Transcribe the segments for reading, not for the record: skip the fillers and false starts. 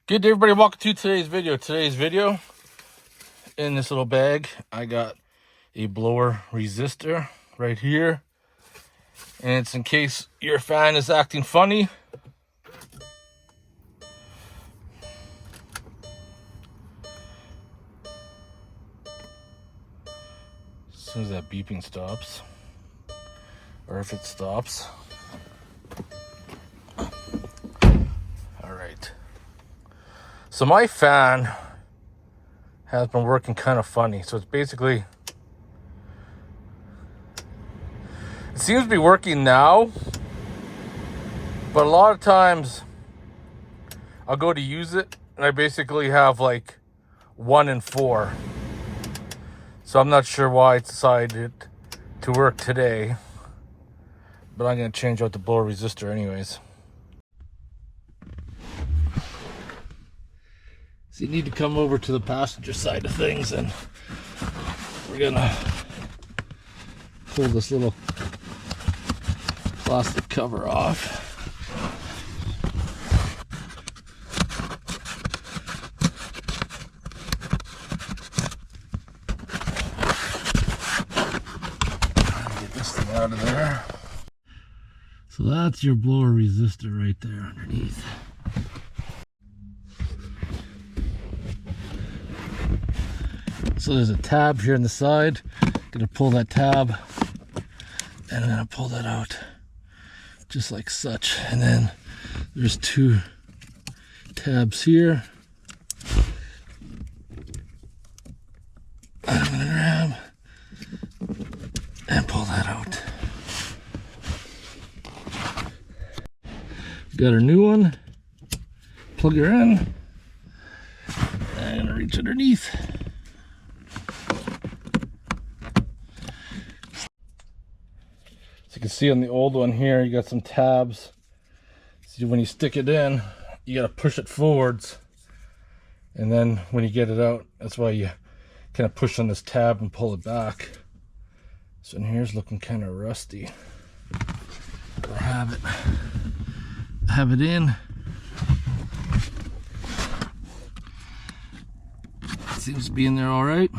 Good day, everybody. Welcome to today's video. In this little bag, I got a blower resistor right here. And it's in case your fan is acting funny. As soon as that beeping stops, or if it stops. All right. So my fan has been working kind of funny. So it's basically, it seems to be working now, but a lot of times I'll go to use it and I basically have like 1 in 4. So I'm not sure why it decided to work today, but I'm going to change out the blower resistor anyways. So you need to come over to the passenger side of things, and we're gonna pull this little plastic cover off. Get this thing out of there. So that's your blower resistor right there underneath. So there's a tab here on the side. Gonna pull that tab and I'm gonna pull that out just like such. And then there's 2 tabs here. I'm gonna grab and pull that out. Got our new one. Plug her in. And I'm gonna reach underneath. So you can see on the old one here, you got some tabs. See, when you stick it in, you gotta push it forwards. And then when you get it out, that's why you kind of push on this tab and pull it back. So in here's looking kind of rusty. I'll have it in. Seems to be in there all right.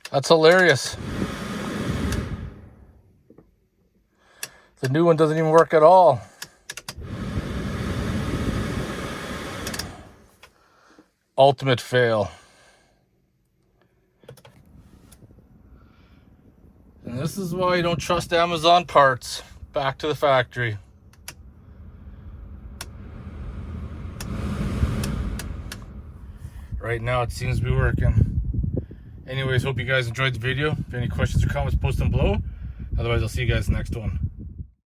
That's hilarious. The new one doesn't even work at all. Ultimate fail. And this is why you don't trust Amazon parts. Back to the factory. Right now it seems to be working. Anyways, hope you guys enjoyed the video. If you have any questions or comments, post them below. Otherwise, I'll see you guys in the next one.